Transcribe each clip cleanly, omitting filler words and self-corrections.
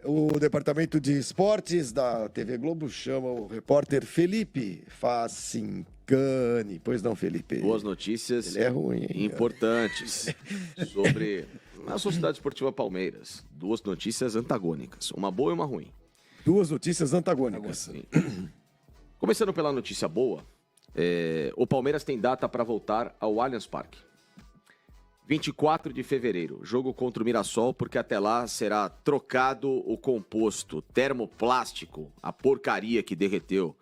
O Departamento de Esportes da TV Globo chama o repórter Felipe Facincani. Pois não, Felipe? Boas notícias Ele é ruim, hein? importantes sobre a Sociedade Esportiva Palmeiras. Duas notícias antagônicas, uma boa e uma ruim. Duas notícias antagônicas. Sim. Começando pela notícia boa, o Palmeiras tem data para voltar ao Allianz Parque. 24 de fevereiro, jogo contra o Mirassol, porque até lá será trocado o composto termoplástico, a porcaria que derreteu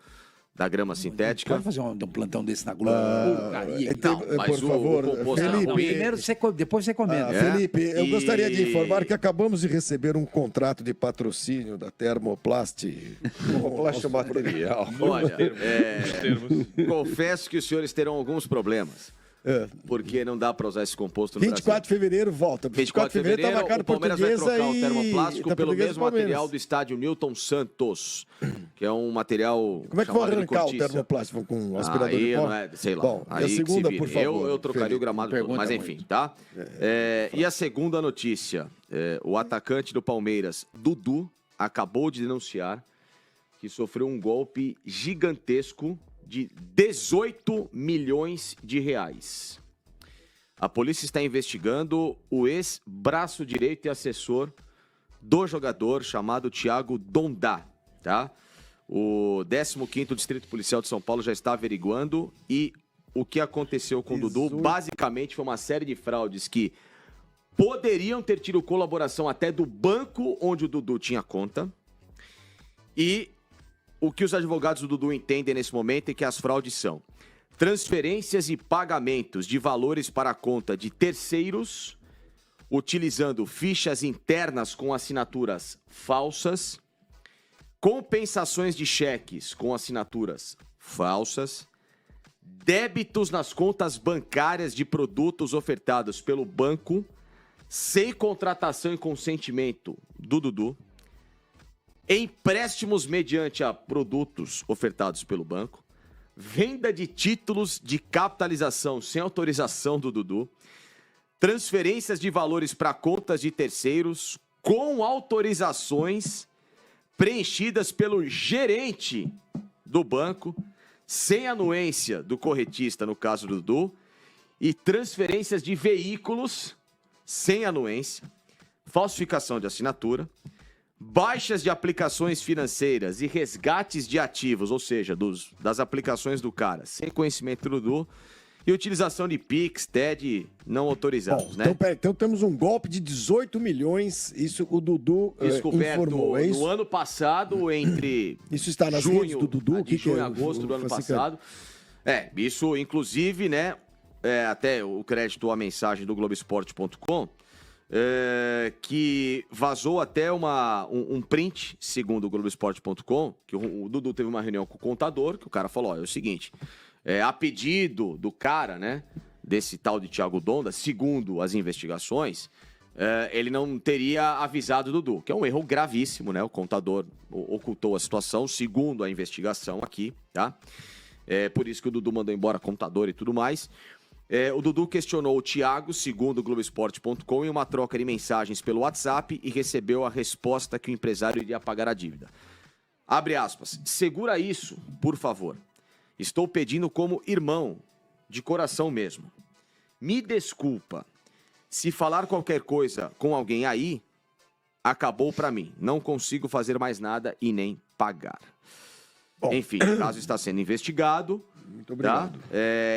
da grama sintética. Pode fazer um plantão desse na Globo? Porcaria. Não, mas por favor, o composto Felipe, era ruim. Primeiro depois você comenta. Felipe, eu E- gostaria de informar que acabamos de receber um contrato de patrocínio da Termoplast. Termoplast material. Olha, confesso que os senhores terão alguns problemas. Porque não dá para usar esse composto no 24 de fevereiro volta. 24 de fevereiro, tá marcado o Palmeiras vai Portuguesa trocar o e- termoplástico tá pelo Portuguesa e mesmo Palmeiras. material do estádio Newton Santos, que é um material Como é que vão chamado de arrancar o cortiça. termoplástico com um aspirador Aí de pó? não é, sei lá. Bom, e Aí a que segunda, se vire. por favor. Eu trocaria o gramado todo, pergunta mas enfim, muito. tá? E a segunda notícia, o atacante do Palmeiras, Dudu, acabou de denunciar que sofreu um golpe gigantesco de 18 milhões de reais. A polícia está investigando o ex-braço direito e assessor do jogador chamado Thiago Dondá, tá? O 15º Distrito Policial de São Paulo já está averiguando e o que aconteceu com o Dudu basicamente foi uma série de fraudes que poderiam ter tido colaboração até do banco onde o Dudu tinha conta. E o que os advogados do Dudu entendem nesse momento é que as fraudes são transferências e pagamentos de valores para a conta de terceiros, utilizando fichas internas com assinaturas falsas, compensações de cheques com assinaturas falsas, débitos nas contas bancárias de produtos ofertados pelo banco, sem contratação e consentimento do Dudu, empréstimos mediante a produtos ofertados pelo banco, venda de títulos de capitalização sem autorização do Dudu, transferências de valores para contas de terceiros com autorizações preenchidas pelo gerente do banco, sem anuência do corretista, no caso do Dudu, e transferências de veículos sem anuência, falsificação de assinatura, baixas de aplicações financeiras e resgates de ativos, ou seja, das aplicações do cara, sem conhecimento do Dudu, e utilização de PIX, TED não autorizados, né? Então temos um golpe de 18 milhões, isso o Dudu Descoberto informou, é isso? no ano passado, entre Isso está nas redes do Dudu? de junho e agosto do ano passado. Isso inclusive, né, até o crédito à mensagem do Globoesporte.com, que vazou até um print, segundo o Globoesporte.com, que o Dudu teve uma reunião com o contador, que o cara falou, é o seguinte, a pedido do cara, né, desse tal de Thiago Donda, segundo as investigações, ele não teria avisado o Dudu, que é um erro gravíssimo, né, o contador ocultou a situação, segundo a investigação aqui, tá? Por isso que o Dudu mandou embora contador e tudo mais. O Dudu questionou o Thiago, segundo o Globoesporte.com, em uma troca de mensagens pelo WhatsApp e recebeu a resposta que o empresário iria pagar a dívida. Abre aspas. Segura isso, por favor. Estou pedindo como irmão, de coração mesmo. Me desculpa. Se falar qualquer coisa com alguém aí, acabou pra mim. Não consigo fazer mais nada e nem pagar. Bom. Enfim, o caso está sendo investigado. Muito obrigado. Tá?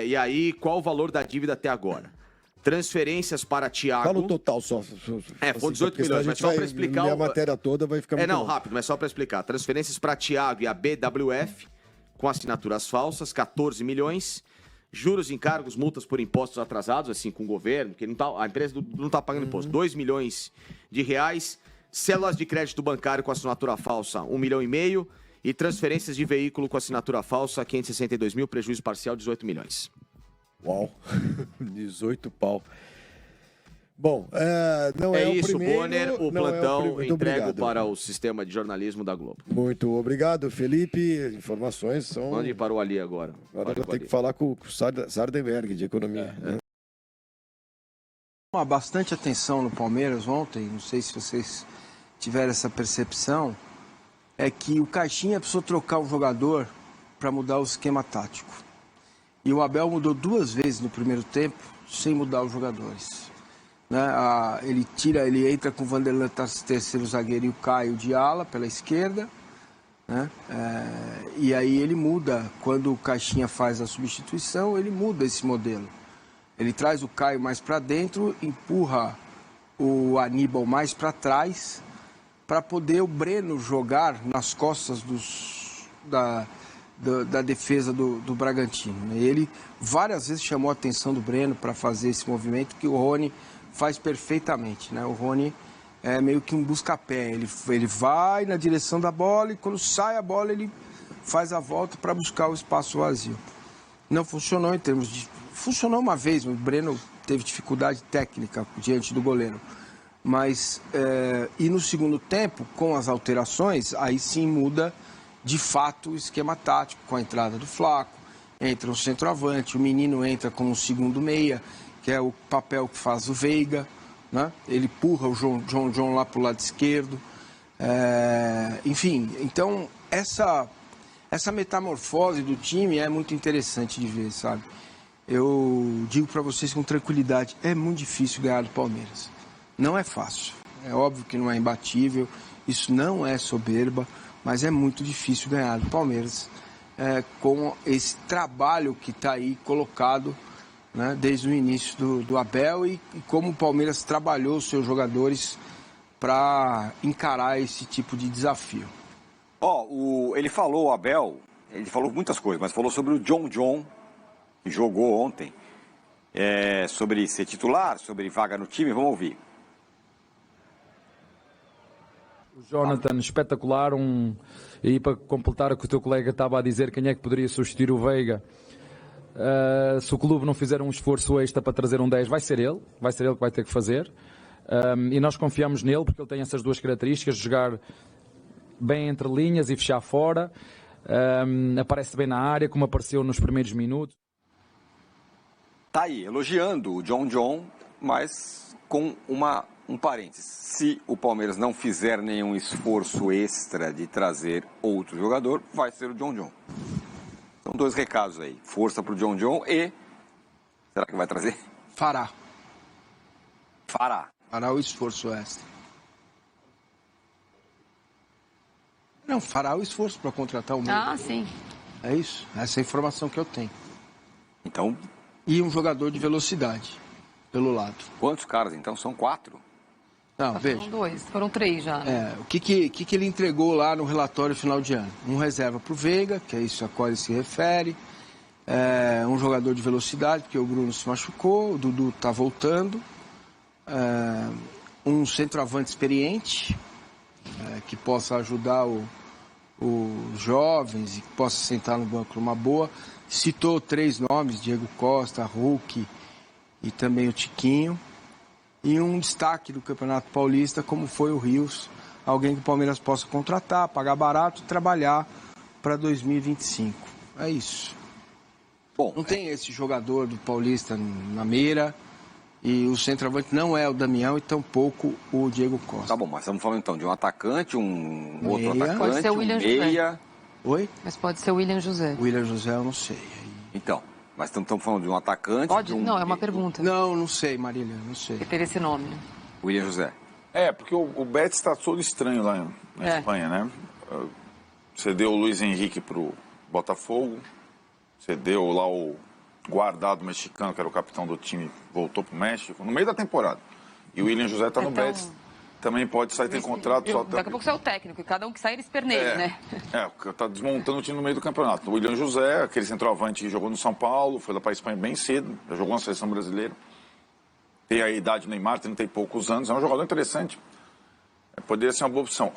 E aí, qual o valor da dívida até agora? Transferências para Thiago. Fala o total só. Foi 18 milhões, mas só para explicar. A matéria toda vai ficar muito longa. Rápido, mas só para explicar. Transferências para Thiago e a BWF, com assinaturas falsas, 14 milhões. Juros, encargos, multas por impostos atrasados, assim, com o governo, que a empresa não está pagando imposto. 2 milhões de reais. Células de crédito bancário com assinatura falsa, 1,5 milhão. E transferências de veículo com assinatura falsa, 562 mil, prejuízo parcial, 18 milhões. Uau, 18 pau. Bom, não é isso, o primeiro... Bonner, o plantão entrego obrigado. para o sistema de jornalismo da Globo. Muito obrigado, Felipe. Informações são... Onde parou ali agora? Agora eu vou ter que falar com o Sardenberg, de economia. Né? Bastante atenção no Palmeiras ontem, não sei se vocês tiveram essa percepção, é que o Caixinha precisou trocar um jogador para mudar o esquema tático. E o Abel mudou 2 vezes no primeiro tempo, sem mudar os jogadores. Né? Ele entra com o Vanderlan, terceiro zagueiro, e o Caio de ala pela esquerda. Né? E aí ele muda, quando o Caixinha faz a substituição, ele muda esse modelo. Ele traz o Caio mais para dentro, empurra o Aníbal mais para trás, para poder o Breno jogar nas costas da defesa do Bragantino. Ele várias vezes chamou a atenção do Breno para fazer esse movimento que o Rony faz perfeitamente. Né? O Rony é meio que um busca-pé. Ele vai na direção da bola e quando sai a bola ele faz a volta para buscar o espaço vazio. Não funcionou em termos de... Funcionou uma vez, o Breno teve dificuldade técnica diante do goleiro. Mas, e no segundo tempo, com as alterações, aí sim muda de fato o esquema tático, com a entrada do Flaco, entra um centroavante, o menino entra como segundo meia, que é o papel que faz o Veiga, né? Ele empurra o John lá para o lado esquerdo. Enfim, então essa metamorfose do time é muito interessante de ver, sabe? Eu digo para vocês com tranquilidade, é muito difícil ganhar do Palmeiras. Não é fácil, é óbvio que não é imbatível, isso não é soberba, mas é muito difícil ganhar do Palmeiras com esse trabalho que está aí colocado, né, desde o início do Abel e como o Palmeiras trabalhou os seus jogadores para encarar esse tipo de desafio. Ele falou, o Abel, ele falou muitas coisas, mas falou sobre o John, que jogou ontem, sobre ser titular, sobre vaga no time, vamos ouvir. O Jonathan, espetacular, e para completar o que o teu colega estava a dizer, quem é que poderia substituir o Veiga? Se o clube não fizer um esforço extra para trazer um 10, vai ser ele que vai ter que fazer, e nós confiamos nele porque ele tem essas duas características de jogar bem entre linhas e fechar fora, aparece bem na área como apareceu nos primeiros minutos. Tá aí, elogiando o John, mas com um parênteses. Se o Palmeiras não fizer nenhum esforço extra de trazer outro jogador, vai ser o John. São 2 recados aí. Força pro John e... Será que vai trazer? Fará o esforço extra. Não, fará o esforço para contratar o meio. Sim. É isso, essa é a informação que eu tenho. Então... E um jogador de velocidade, pelo lado. Quantos caras, então? São 4? Não, veja. Foram 2, foram 3 já. O que ele entregou lá no relatório final de ano? Um reserva para o Veiga, que é isso a qual ele se refere. Um jogador de velocidade, porque o Bruno se machucou, o Dudu está voltando. Um centroavante experiente, que possa ajudar os jovens e que possa sentar no banco numa boa. Citou 3 nomes, Diego Costa, Hulk e também o Tiquinho. E um destaque do Campeonato Paulista, como foi o Rios, alguém que o Palmeiras possa contratar, pagar barato e trabalhar para 2025. É isso. Bom, não tem esse jogador do Paulista na mira e o centroavante não é o Damião e tampouco o Diego Costa. Tá bom, mas estamos falando então de um atacante, um outro Meia. atacante, Pode ser o William meia... Oi? Mas pode ser o William José. William José eu não sei. Então, mas estamos falando de um atacante... Pode? Não, é uma pergunta. Não sei, Marília, não sei. Que ter esse nome. William José. Porque o Betis está todo estranho lá na Espanha, né? Cedeu o Luiz Henrique pro Botafogo, cedeu lá o Guardado mexicano, que era o capitão do time, voltou pro México, no meio da temporada. E o William José está no Betis. Também pode sair, tem contrato. Daqui a pouco você é o técnico, e cada um que sai ele esperneia, né? Tá desmontando o time no meio do campeonato. O William José, aquele centroavante que jogou no São Paulo, foi lá para a Espanha bem cedo, já jogou na seleção brasileira. Tem a idade do Neymar, 30 e poucos anos, é um jogador interessante. Poderia ser uma boa opção.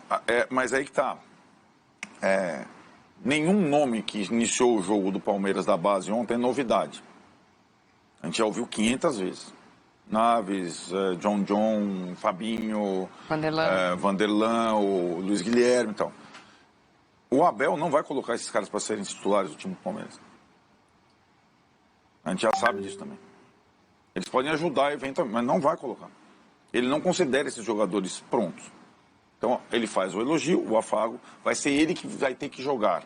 Mas aí que tá. Nenhum nome que iniciou o jogo do Palmeiras da base ontem é novidade. A gente já ouviu 500 vezes. Naves, John, Fabinho, Vanderlan, o Luiz Guilherme e tal. O Abel não vai colocar esses caras para serem titulares do time do Palmeiras. A gente já sabe disso também. Eles podem ajudar eventualmente, mas não vai colocar. Ele não considera esses jogadores prontos. Então, ele faz o elogio, o afago, vai ser ele que vai ter que jogar.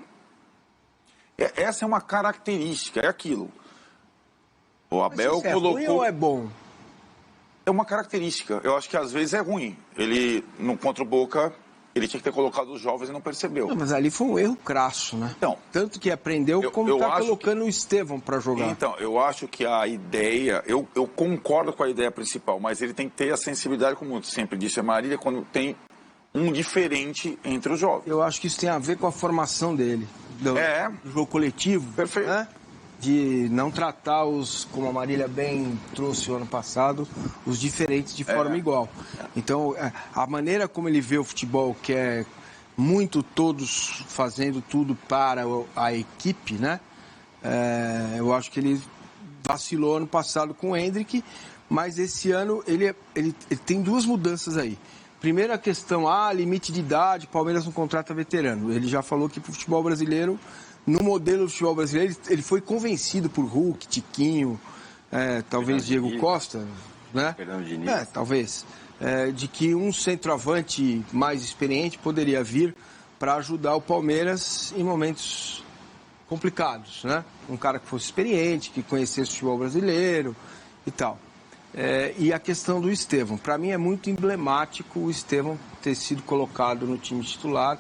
Essa é uma característica, é aquilo. O Abel colocou... Ruim ou é bom? É uma característica. Eu acho que às vezes é ruim. Ele, no contra o Boca, ele tinha que ter colocado os jovens e não percebeu. Não, mas ali foi um erro crasso, né? Então, tanto que aprendeu como está colocando o Estevão para jogar. Então, eu acho que a ideia... Eu concordo com a ideia principal, mas ele tem que ter a sensibilidade, como sempre disse a Marília, quando tem um diferente entre os jovens. Eu acho que isso tem a ver com a formação dele. Do jogo coletivo. Perfeito. Né? De não tratar os, como a Marília bem trouxe o ano passado, os diferentes de forma igual. Então, a maneira como ele vê o futebol, que é muito todos fazendo tudo para a equipe, né? Eu acho que ele vacilou ano passado com o Endrick, mas esse ano ele tem duas mudanças aí. Primeiro a questão, limite de idade, Palmeiras não contrata veterano. Ele já falou que para o futebol brasileiro, no modelo do futebol brasileiro, ele foi convencido por Hulk, Tiquinho, talvez Diego Costa, né? Fernando Diniz. Talvez. De que um centroavante mais experiente poderia vir para ajudar o Palmeiras em momentos complicados, né? Um cara que fosse experiente, que conhecesse o futebol brasileiro e tal. E a questão do Estevão. Para mim é muito emblemático o Estevão ter sido colocado no time titular.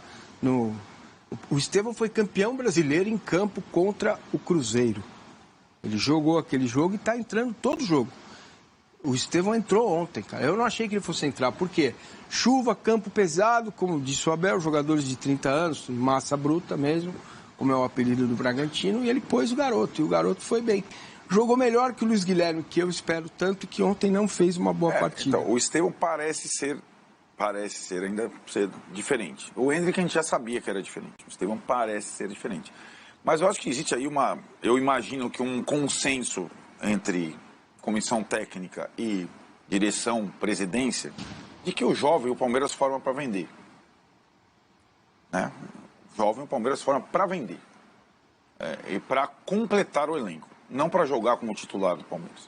O Estevão foi campeão brasileiro em campo contra o Cruzeiro. Ele jogou aquele jogo e está entrando todo jogo. O Estevão entrou ontem, cara. Eu não achei que ele fosse entrar. Por quê? Chuva, campo pesado, como disse o Abel, jogadores de 30 anos, massa bruta mesmo, como é o apelido do Bragantino, e ele pôs o garoto, e o garoto foi bem. Jogou melhor que o Luiz Guilherme, que eu espero tanto, que ontem não fez uma boa partida. Então, o Estevão parece ser ainda ser diferente. O Endrick a gente já sabia que era diferente. O Estevão parece ser diferente. Mas eu acho que existe aí eu imagino que um consenso entre comissão técnica e direção, presidência, de que o jovem o Palmeiras forma para vender. Né? O jovem o Palmeiras forma para vender. E para completar o elenco. Não para jogar como titular do Palmeiras.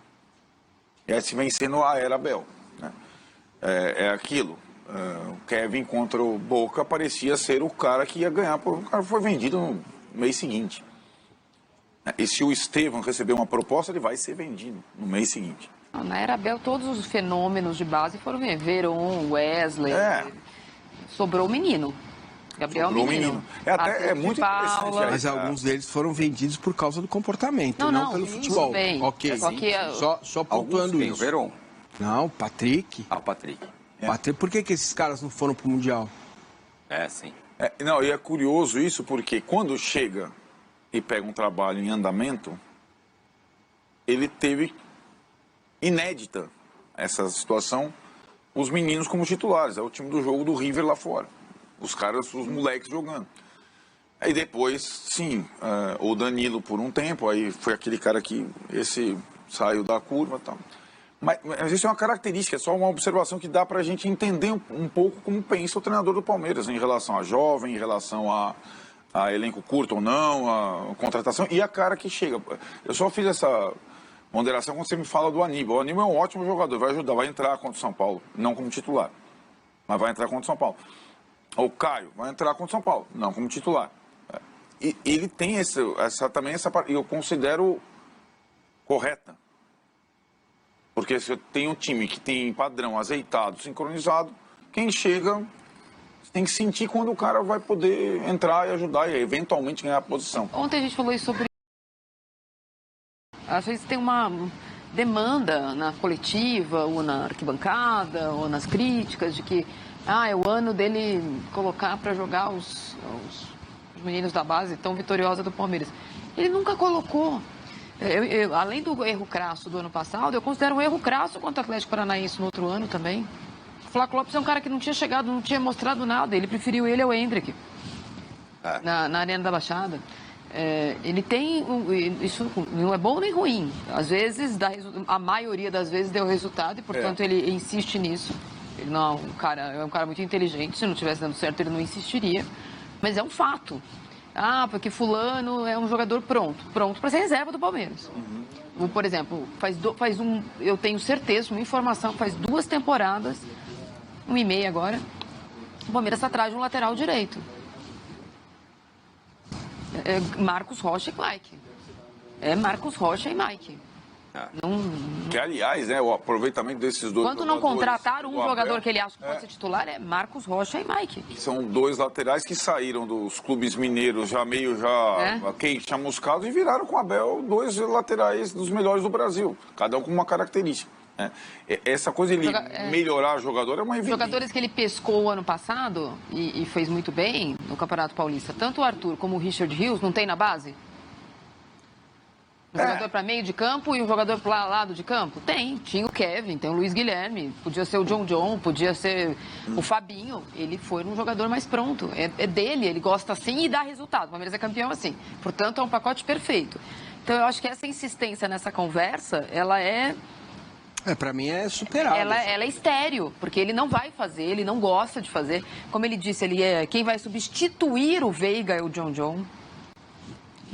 E aí se vencendo a era Abel. Né? Aquilo. O Kevin contra o Boca parecia ser o cara que ia ganhar. O cara foi vendido no mês seguinte. E se o Estevão receber uma proposta, ele vai ser vendido no mês seguinte. Na era Abel, todos os fenômenos de base foram Veron, Wesley. Sobrou o menino. Gabriel Menino. É muito interessante. Mas alguns deles foram vendidos por causa do comportamento, não pelo futebol. Bem. Ok. Só pontuando isso. O Veron. Não, o Patrick. O Patrick. Por que esses caras não foram pro Mundial? Sim. Não, e é curioso isso, porque quando chega e pega um trabalho em andamento, ele teve inédita essa situação, os meninos como titulares. É o time do jogo do River lá fora. Os moleques jogando. Aí depois, sim, o Danilo por um tempo, aí foi aquele cara que saiu da curva e tal. Mas isso é uma característica, é só uma observação que dá pra gente entender um pouco como pensa o treinador do Palmeiras em relação a jovem, em relação a elenco curto ou não, a contratação e a cara que chega. Eu só fiz essa ponderação quando você me fala do Aníbal. O Aníbal é um ótimo jogador, vai ajudar, vai entrar contra o São Paulo, não como titular, mas vai entrar contra o São Paulo. O Caio vai entrar contra o São Paulo, não como titular. E ele tem também essa parte, eu considero correta. Porque se eu tenho um time que tem padrão azeitado, sincronizado, quem chega tem que sentir quando o cara vai poder entrar e ajudar e eventualmente ganhar a posição. Ontem a gente falou isso sobre... Às vezes tem uma demanda na coletiva, ou na arquibancada, ou nas críticas, de que é o ano dele colocar para jogar os meninos da base tão vitoriosa do Palmeiras. Ele nunca colocou. Além do erro crasso do ano passado, eu considero um erro crasso contra o Atlético Paranaense no outro ano também. O Flávio Lopes é um cara que não tinha chegado, não tinha mostrado nada. Ele preferiu ele ao Endrick na Arena da Baixada. Ele tem... Isso não é bom nem ruim. Às vezes, a maioria das vezes deu resultado e, portanto, ele insiste nisso. Ele não é um cara muito inteligente. Se não tivesse dando certo, ele não insistiria. Mas é um fato. porque fulano é um jogador pronto para ser reserva do Palmeiras. Por exemplo, eu tenho certeza, uma informação, faz 2 temporadas, 1,5 agora, o Palmeiras está atrás de um lateral direito. Marcos Rocha e Mike. Marcos Rocha e Mike. Que, aliás, o aproveitamento desses dois Quando não contratar um jogador que ele acha que pode ser titular, é Marcos Rocha e Mike. São 2 laterais que saíram dos clubes mineiros já quente, chamuscados, e viraram com o Abel 2 laterais dos melhores do Brasil, cada um com uma característica. Essa coisa de melhorar o jogador é uma evidência. Jogadores que ele pescou ano passado e fez muito bem no Campeonato Paulista, tanto o Arthur como o Richard Rios, não tem na base? Um jogador para meio de campo e um jogador para lado de campo? Tinha o Kevin, tem o Luiz Guilherme, podia ser o John, podia ser o Fabinho. Ele foi um jogador mais pronto, é dele, ele gosta assim e dá resultado. O Palmeiras é campeão assim, portanto é um pacote perfeito. Então eu acho que essa insistência nessa conversa, ela para mim é superável. Ela é estéril, porque ele não vai fazer, ele não gosta de fazer. Como ele disse, quem vai substituir o Veiga é o John.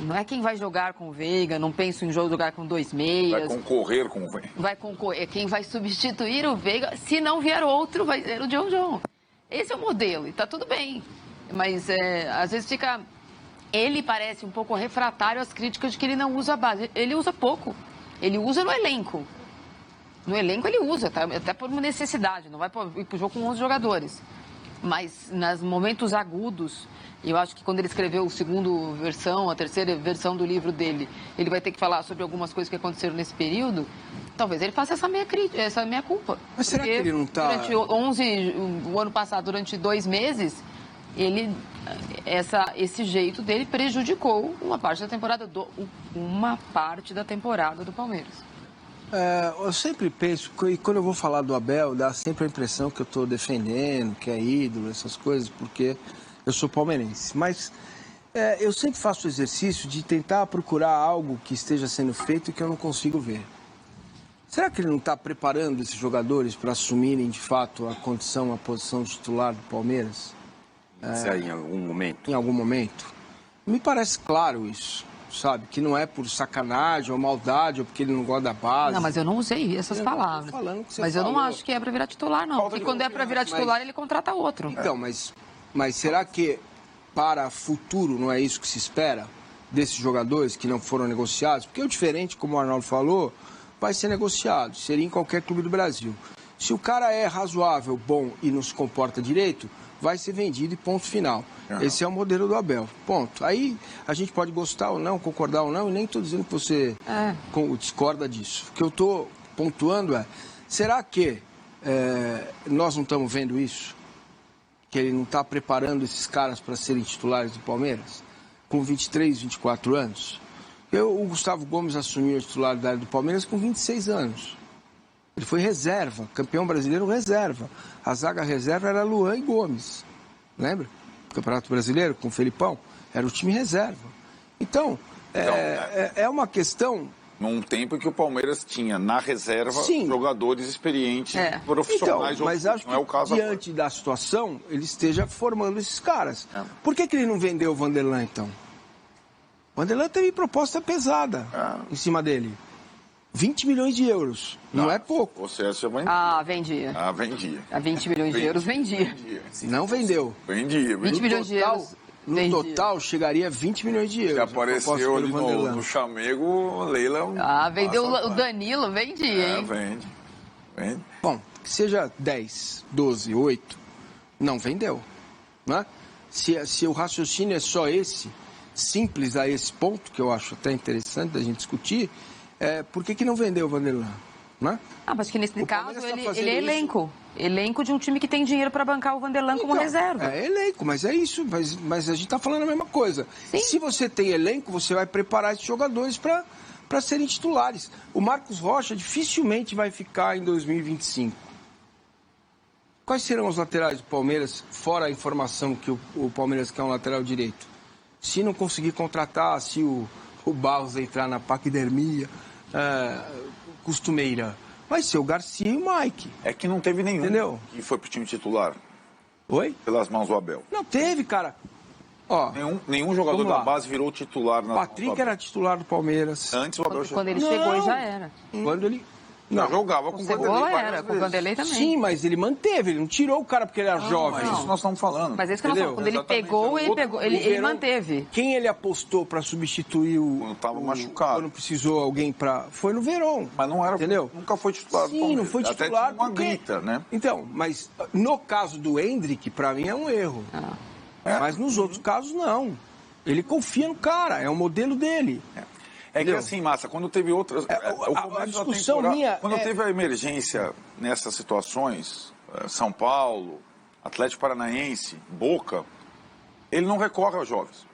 Não é quem vai jogar com o Veiga, não penso em jogar com 2 meias. Vai concorrer com o Veiga. Vai concorrer. Quem vai substituir o Veiga, se não vier outro, vai ser o John. Esse é o modelo, e tá tudo bem. Mas às vezes ele parece um pouco refratário às críticas de que ele não usa a base. Ele usa pouco. Ele usa no elenco. No elenco ele usa, até por uma necessidade. Não vai ir pro jogo com 11 jogadores. Mas nos momentos agudos, eu acho que quando ele escreveu a terceira versão do livro dele, ele vai ter que falar sobre algumas coisas que aconteceram nesse período, talvez ele faça essa meia culpa. Mas será que ele não está... Durante o ano passado, durante 2 meses, esse jeito dele prejudicou uma parte da temporada do Palmeiras. Eu sempre penso, e quando eu vou falar do Abel, dá sempre a impressão que eu estou defendendo, que é ídolo, essas coisas, porque eu sou palmeirense. Mas eu sempre faço o exercício de tentar procurar algo que esteja sendo feito e que eu não consigo ver. Será que ele não está preparando esses jogadores para assumirem, de fato, a posição de titular do Palmeiras? Em algum momento? Em algum momento. Me parece claro isso. Sabe, que não é por sacanagem ou maldade ou porque ele não gosta da base. Não, mas eu não usei essas palavras. Mas eu não acho que é para virar titular, não. Porque quando é para virar titular, ele contrata outro. Então, mas será que para futuro não é isso que se espera desses jogadores que não foram negociados? Porque o diferente, como o Arnaldo falou, vai ser negociado. Seria em qualquer clube do Brasil. Se o cara é razoável, bom e não se comporta direito, vai ser vendido e ponto final. Esse é o modelo do Abel. Ponto. Aí a gente pode gostar ou não, concordar ou não, e nem estou dizendo que você discorda disso. O que eu estou pontuando será que nós não estamos vendo isso? Que ele não está preparando esses caras para serem titulares do Palmeiras? Com 23, 24 anos? O Gustavo Gomes assumiu a titularidade do Palmeiras com 26 anos. Ele foi reserva, campeão brasileiro reserva. A zaga reserva era Luan e Gomes. Lembra? Campeonato Brasileiro com o Felipão. Era o time reserva. Então, é uma questão... Num tempo em que o Palmeiras tinha na reserva jogadores experientes, profissionais. Então, mas acho que não é o caso diante da situação, ele esteja formando esses caras. Por que ele não vendeu o Vanderlan, então? O Vanderlan teve proposta pesada em cima dele. 20 milhões de euros. Não é pouco. Você vendia. Vendia. A 20 milhões de euros vendia. Não vendeu. Vendia. 20 milhões de euros. No total, chegaria a 20 milhões de euros. Se apareceu ali no chamego, Leila... vendeu o Danilo, vendia, hein? Vende. Bom, que seja 10, 12, 8, não vendeu. Né? Se o raciocínio é só esse, simples a esse ponto, que eu acho até interessante da gente discutir, por que não vendeu o Vanderlan? Né? Mas que nesse caso ele é elenco. Elenco de um time que tem dinheiro para bancar o Vanderlan como reserva. É elenco, mas é isso. Mas a gente está falando a mesma coisa. Sim. Se você tem elenco, você vai preparar esses jogadores para serem titulares. O Marcos Rocha dificilmente vai ficar em 2025. Quais serão os laterais do Palmeiras, fora a informação que o Palmeiras quer um lateral direito? Se não conseguir contratar, se o Barros entrar na paquidermia costumeira, vai ser o Garcia e o Mike. É que não teve nenhum, entendeu? Que foi pro time titular. Oi? Pelas mãos do Abel. Não teve, cara. Ó, Nenhum jogador vamos da lá. base virou titular na Patrick era titular do Palmeiras. Antes o Abel Quando ele chegou, já era. Quando ele... não jogava com O o Cebola Vanderlei era, várias com o vezes. Vanderlei também. Sim, mas ele manteve, ele não tirou o cara porque ele era jovem. Mas isso nós estamos falando. Mas é isso que nós Entendeu? falamos. Quando ele Exatamente. pegou, ele Verón, manteve. Quem ele apostou para substituir Quando tava machucado. Quando precisou alguém para... Foi no Verón. Mas não era, Entendeu? nunca foi titular do Sim, Palmeiras. não foi Até titular tinha uma porque... grita, né? Então, mas no caso do Endrick, para mim é um erro. Mas nos outros casos, não. Ele confia no cara, é o modelo dele. É que Entendeu? assim, Massa, quando teve outras... a discussão minha Quando é- teve a emergência nessas situações, São Paulo, Atlético Paranaense, Boca, ele não recorre aos jovens.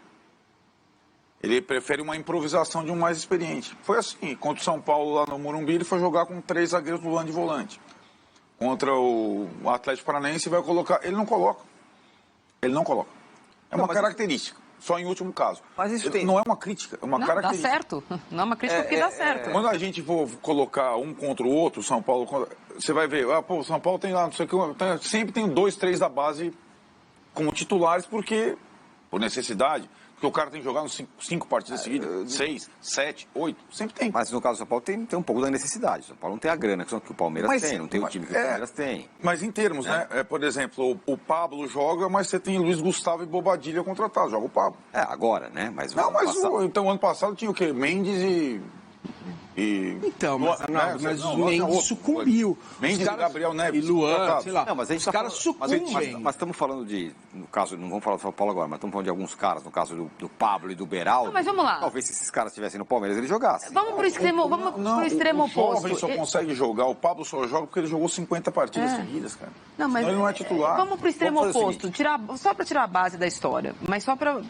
Ele prefere uma improvisação de um mais experiente. Foi assim, contra o São Paulo lá no Morumbi, ele foi jogar com 3 zagueiros do lado de volante. Contra o Atlético Paranaense, vai colocar... Ele não coloca. Ele não coloca. É uma característica. Só em último caso. Mas isso tem... Não é uma crítica, é uma Não, dá característica. certo. Não é uma crítica porque dá certo. Quando a gente for colocar um contra o outro, São Paulo, você vai ver, o São Paulo tem lá, não sei o que, sempre tem 2, 3 da base como titulares, porque, por necessidade, porque o cara tem que jogar nos 5 partidas seguidas, 6, 7, 8, sempre tem. Mas no caso do São Paulo tem um pouco da necessidade. O São Paulo não tem a grana que o Palmeiras tem, não tem o time que o Palmeiras tem. Mas em termos, né? Por exemplo, o Pablo joga, mas você tem Luiz Gustavo e Bobadilha contratados, joga o Pablo. Agora, né? Mas Não, mas passado... então ano passado tinha o quê? Mendes e... Então, mas, né? mas Não, o não, Mendes outro. sucumbiu. Mendes Os caras- e Gabriel Neves. E Luan, contratados. sei lá. Não, mas a gente Os tá caras falando- sucumbem. Mas estamos falando de, no caso, não vamos falar do São Paulo agora, mas estamos falando de alguns caras, no caso do Pablo e do Beraldo. Não, mas vamos lá. Talvez se esses caras estivessem no Palmeiras, eles jogassem. Vamos pro extremo, pro extremo o jovem oposto. só consegue jogar, o Pablo só joga porque ele jogou 50 partidas seguidas, cara. Não, mas Senão ele não é titular. Vamos pro extremo Vamos fazer o oposto, só para tirar a base da história, mas só para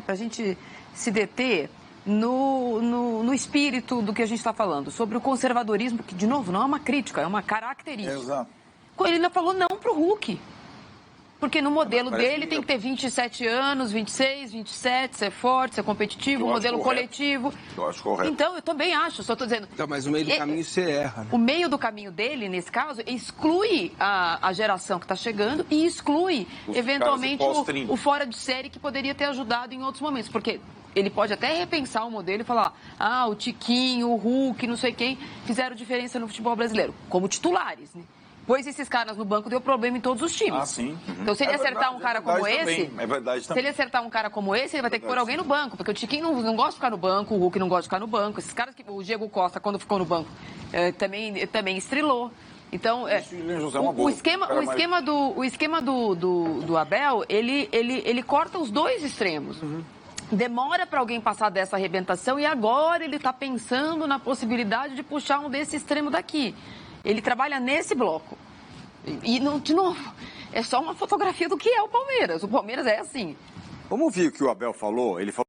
a gente se deter no espírito do que a gente está falando, sobre o conservadorismo, que, de novo, não é uma crítica, é uma característica. Exato. Ele ainda falou não pro Hulk. Porque no modelo Parece dele que- tem que ter 27 anos, 26, 27, ser forte, ser competitivo, Eu acho modelo correto. coletivo. Eu acho correto. Então, eu também acho, só estou dizendo. Então, mas no meio do caminho você erra. Né? O meio do caminho dele, nesse caso, exclui a geração que está chegando e exclui, Os eventualmente, caras de pós-30. o fora de série que poderia ter ajudado em outros momentos. Porque ele pode até repensar o modelo e falar: o Tiquinho, o Hulk, não sei quem, fizeram diferença no futebol brasileiro, como titulares, né? Pois esses caras no banco deu problema em todos os times. Ah, sim. Então, se ele É acertar verdade, um cara é como verdade esse, também, é verdade se também. ele acertar um cara como esse, ele vai ter que pôr alguém no banco, porque o Tiquinho não gosta de ficar no banco, o Hulk não gosta de ficar no banco. Esses caras que o Diego Costa, quando ficou no banco, também estrelou. Então, José é uma boa. o esquema do Abel, ele corta os dois extremos. Demora para alguém passar dessa arrebentação e agora ele está pensando na possibilidade de puxar um desse extremo daqui. Ele trabalha nesse bloco. E, de novo, é só uma fotografia do que é o Palmeiras. O Palmeiras é assim. Vamos ouvir o que o Abel falou? Ele falou